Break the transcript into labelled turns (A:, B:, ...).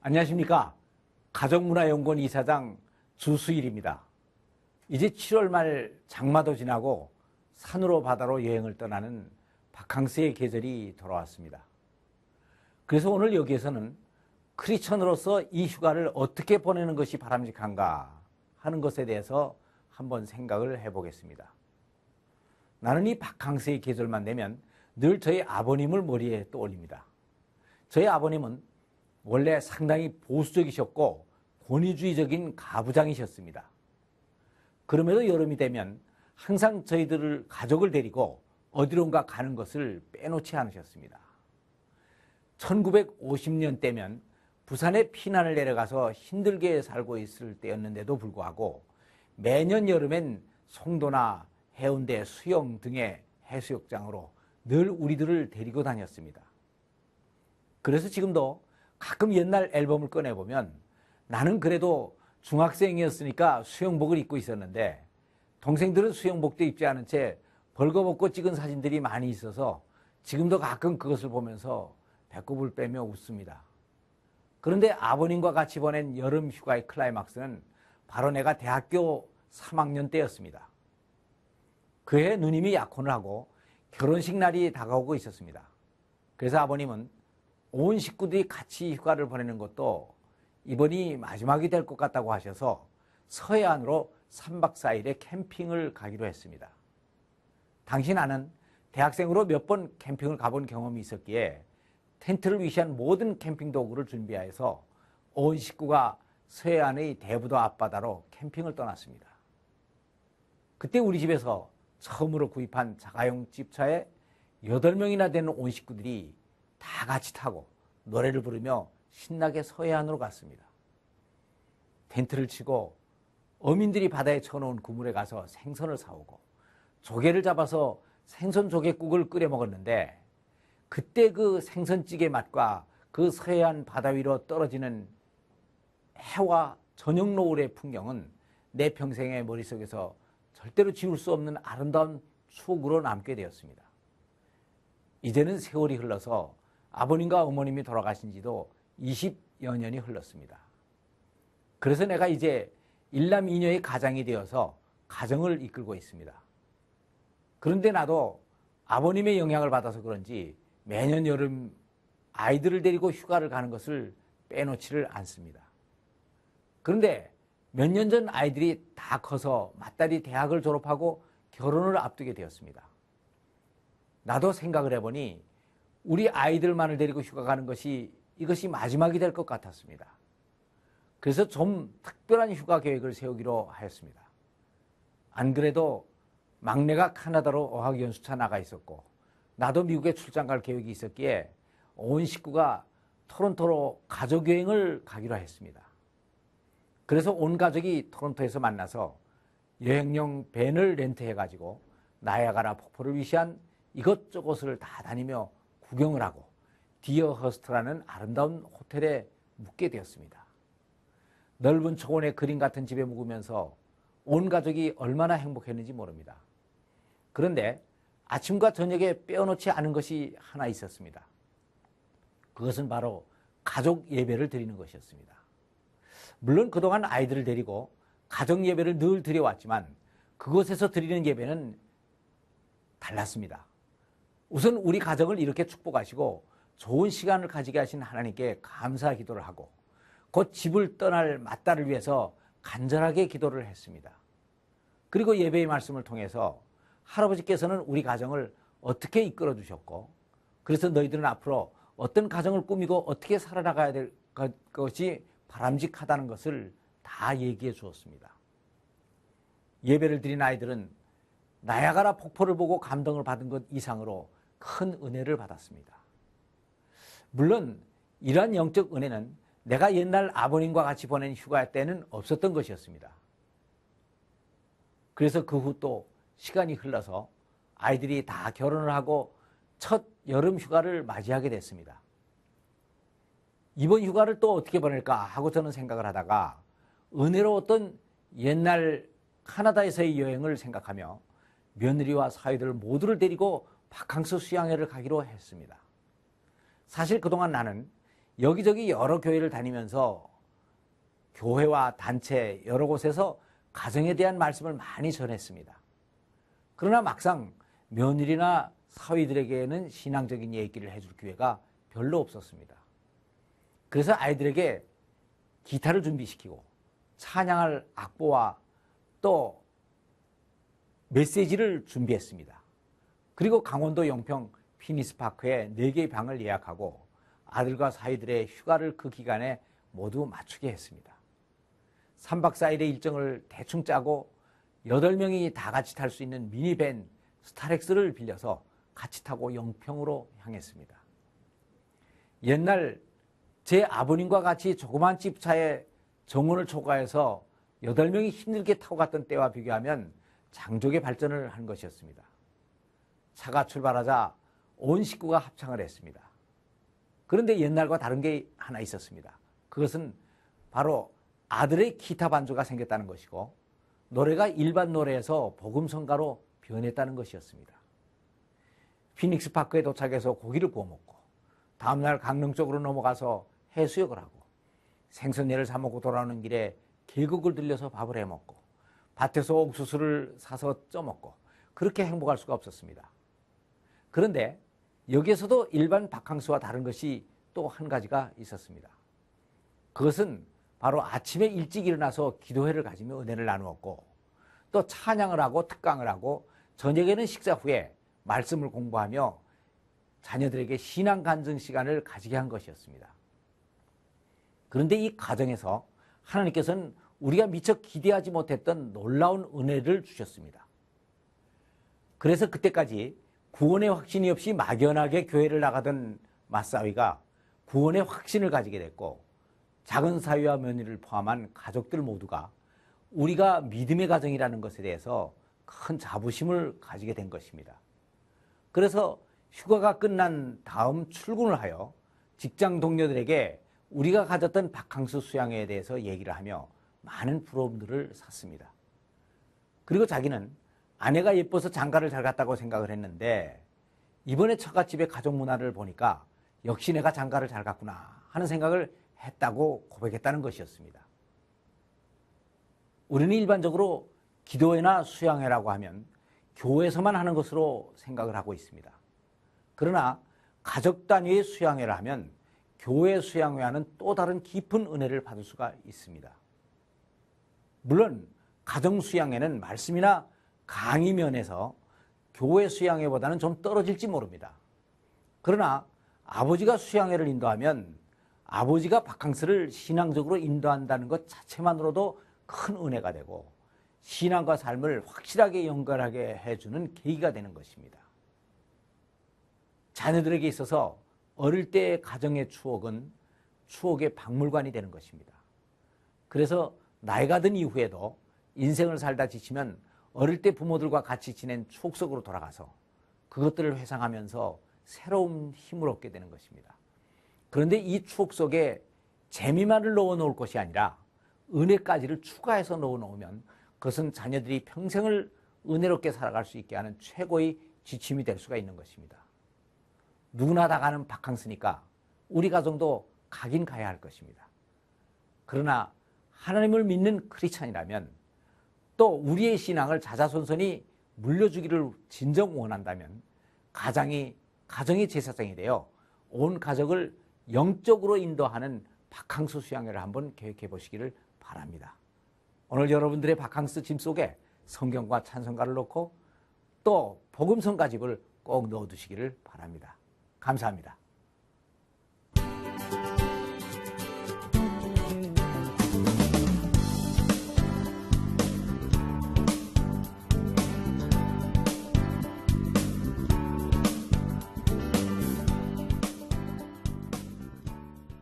A: 안녕하십니까. 가족문화연구원 이사장 주수일입니다. 이제 7월 말 장마도 지나고 산으로 바다로 여행을 떠나는 바캉스의 계절이 돌아왔습니다. 그래서 오늘 여기에서는 크리스천으로서 이 휴가를 어떻게 보내는 것이 바람직한가 하는 것에 대해서 한번 생각을 해보겠습니다. 나는 이 바캉스의 계절만 되면 늘 저희 아버님을 머리에 떠올립니다. 저희 아버님은 원래 상당히 보수적이셨고 권위주의적인 가부장이셨습니다. 그럼에도 여름이 되면 항상 저희들을 가족을 데리고 어디론가 가는 것을 빼놓지 않으셨습니다. 1950년 때면 부산에 피난을 내려가서 힘들게 살고 있을 때였는데도 불구하고 매년 여름엔 송도나 해운대, 수영 등의 해수욕장으로 늘 우리들을 데리고 다녔습니다. 그래서 지금도 가끔 옛날 앨범을 꺼내보면 나는 그래도 중학생이었으니까 수영복을 입고 있었는데 동생들은 수영복도 입지 않은 채 벌거벗고 찍은 사진들이 많이 있어서 지금도 가끔 그것을 보면서 배꼽을 빼며 웃습니다. 그런데 아버님과 같이 보낸 여름 휴가의 클라이막스는 바로 내가 대학교 3학년 때였습니다. 그해 누님이 약혼을 하고 결혼식 날이 다가오고 있었습니다. 그래서 아버님은 온 식구들이 같이 휴가를 보내는 것도 이번이 마지막이 될 것 같다고 하셔서 서해안으로 3박 4일의 캠핑을 가기로 했습니다. 당시 나는 대학생으로 몇 번 캠핑을 가본 경험이 있었기에 텐트를 위시한 모든 캠핑 도구를 준비해서 온 식구가 서해안의 대부도 앞바다로 캠핑을 떠났습니다. 그때 우리 집에서 처음으로 구입한 자가용 집차에 8명이나 되는 온 식구들이 다 같이 타고 노래를 부르며 신나게 서해안으로 갔습니다. 텐트를 치고 어민들이 바다에 쳐놓은 그물에 가서 생선을 사오고 조개를 잡아서 생선 조개국을 끓여 먹었는데 그때 그 생선찌개 맛과 그 서해안 바다 위로 떨어지는 해와 저녁 노을의 풍경은 내 평생의 머릿속에서 절대로 지울 수 없는 아름다운 추억으로 남게 되었습니다. 이제는 세월이 흘러서 아버님과 어머님이 돌아가신 지도 20여 년이 흘렀습니다. 그래서 내가 이제 일남 이녀의 가장이 되어서 가정을 이끌고 있습니다. 그런데 나도 아버님의 영향을 받아서 그런지 매년 여름 아이들을 데리고 휴가를 가는 것을 빼놓지를 않습니다. 그런데 몇 년 전 아이들이 다 커서 맏딸이 대학을 졸업하고 결혼을 앞두게 되었습니다. 나도 생각을 해보니 우리 아이들만을 데리고 휴가 가는 것이 이것이 마지막이 될 것 같았습니다. 그래서 좀 특별한 휴가 계획을 세우기로 하였습니다. 안 그래도 막내가 카나다로 어학연수차 나가 있었고 나도 미국에 출장 갈 계획이 있었기에 온 식구가 토론토로 가족여행을 가기로 했습니다. 그래서 온 가족이 토론토에서 만나서 여행용 밴을 렌트해가지고 나야가라 폭포를 위시한 이것저것을 다 다니며 구경을 하고 디어허스트라는 아름다운 호텔에 묵게 되었습니다. 넓은 초원의 그림 같은 집에 묵으면서 온 가족이 얼마나 행복했는지 모릅니다. 그런데 아침과 저녁에 빼어놓지 않은 것이 하나 있었습니다. 그것은 바로 가족 예배를 드리는 것이었습니다. 물론 그동안 아이들을 데리고 가족 예배를 늘 드려왔지만 그곳에서 드리는 예배는 달랐습니다. 우선 우리 가정을 이렇게 축복하시고 좋은 시간을 가지게 하신 하나님께 감사 기도를 하고 곧 집을 떠날 맏딸을 위해서 간절하게 기도를 했습니다. 그리고 예배의 말씀을 통해서 할아버지께서는 우리 가정을 어떻게 이끌어 주셨고 그래서 너희들은 앞으로 어떤 가정을 꾸미고 어떻게 살아나가야 될 것이 바람직하다는 것을 다 얘기해 주었습니다. 예배를 드린 아이들은 나야가라 폭포를 보고 감동을 받은 것 이상으로 큰 은혜를 받았습니다. 물론 이러한 영적 은혜는 내가 옛날 아버님과 같이 보낸 휴가 때는 없었던 것이었습니다. 그래서 그 후 또 시간이 흘러서 아이들이 다 결혼을 하고 첫 여름 휴가를 맞이하게 됐습니다. 이번 휴가를 또 어떻게 보낼까 하고 저는 생각을 하다가 은혜로웠던 옛날 카나다에서의 여행을 생각하며 며느리와 사위들 모두를 데리고 바캉스 수양회를 가기로 했습니다. 사실 그동안 나는 여기저기 여러 교회를 다니면서 교회와 단체 여러 곳에서 가정에 대한 말씀을 많이 전했습니다. 그러나 막상 며느리나 사위들에게는 신앙적인 얘기를 해줄 기회가 별로 없었습니다. 그래서 아이들에게 기타를 준비시키고 찬양할 악보와 또 메시지를 준비했습니다. 그리고 강원도 영평 피니스파크에 4개의 방을 예약하고 아들과 사위들의 휴가를 그 기간에 모두 맞추게 했습니다. 3박 4일의 일정을 대충 짜고 8명이 다 같이 탈 수 있는 미니밴 스타렉스를 빌려서 같이 타고 영평으로 향했습니다. 옛날 제 아버님과 같이 조그만 집차에 정원을 초과해서 8명이 힘들게 타고 갔던 때와 비교하면 장족의 발전을 한 것이었습니다. 차가 출발하자 온 식구가 합창을 했습니다. 그런데 옛날과 다른 게 하나 있었습니다. 그것은 바로 아들의 기타 반주가 생겼다는 것이고 노래가 일반 노래에서 복음성가로 변했다는 것이었습니다. 피닉스 파크에 도착해서 고기를 구워 먹고 다음날 강릉 쪽으로 넘어가서 해수욕을 하고 생선회를 사 먹고 돌아오는 길에 계곡을 들려서 밥을 해 먹고 밭에서 옥수수를 사서 쪄 먹고 그렇게 행복할 수가 없었습니다. 그런데 여기에서도 일반 바캉스와 다른 것이 또 한 가지가 있었습니다. 그것은 바로 아침에 일찍 일어나서 기도회를 가지며 은혜를 나누었고 또 찬양을 하고 특강을 하고 저녁에는 식사 후에 말씀을 공부하며 자녀들에게 신앙 간증 시간을 가지게 한 것이었습니다. 그런데 이 과정에서 하나님께서는 우리가 미처 기대하지 못했던 놀라운 은혜를 주셨습니다. 그래서 그때까지 구원의 확신이 없이 막연하게 교회를 나가던 맞사위가 구원의 확신을 가지게 됐고 작은 사위와 며느리를 포함한 가족들 모두가 우리가 믿음의 가정이라는 것에 대해서 큰 자부심을 가지게 된 것입니다. 그래서 휴가가 끝난 다음 출근을 하여 직장 동료들에게 우리가 가졌던 바캉스 수양회에 대해서 얘기를 하며 많은 부러움들을 샀습니다. 그리고 자기는 아내가 예뻐서 장가를 잘 갔다고 생각을 했는데 이번에 처갓집의 가족 문화를 보니까 역시 내가 장가를 잘 갔구나 하는 생각을 했다고 고백했다는 것이었습니다. 우리는 일반적으로 기도회나 수양회라고 하면 교회에서만 하는 것으로 생각을 하고 있습니다. 그러나 가족 단위의 수양회를 하면 교회 수양회와는 또 다른 깊은 은혜를 받을 수가 있습니다. 물론 가정 수양회는 말씀이나 강의 면에서 교회 수양회보다는 좀 떨어질지 모릅니다. 그러나 아버지가 수양회를 인도하면 아버지가 바캉스를 신앙적으로 인도한다는 것 자체만으로도 큰 은혜가 되고 신앙과 삶을 확실하게 연결하게 해주는 계기가 되는 것입니다. 자녀들에게 있어서 어릴 때의 가정의 추억은 추억의 박물관이 되는 것입니다. 그래서 나이가 든 이후에도 인생을 살다 지치면 어릴 때 부모들과 같이 지낸 추억 속으로 돌아가서 그것들을 회상하면서 새로운 힘을 얻게 되는 것입니다. 그런데 이 추억 속에 재미만을 넣어 놓을 것이 아니라 은혜까지를 추가해서 넣어 놓으면 그것은 자녀들이 평생을 은혜롭게 살아갈 수 있게 하는 최고의 지침이 될 수가 있는 것입니다. 누구나 다 가는 바캉스니까 우리 가정도 가긴 가야 할 것입니다. 그러나 하나님을 믿는 크리스찬이라면 또 우리의 신앙을 자자손손이 물려주기를 진정 원한다면 가정이 제사장이 되어 온 가족을 영적으로 인도하는 바캉스 수양회를 한번 계획해 보시기를 바랍니다. 오늘 여러분들의 바캉스 짐 속에 성경과 찬송가를 넣고 또 복음성가집을 꼭 넣어두시기를 바랍니다. 감사합니다.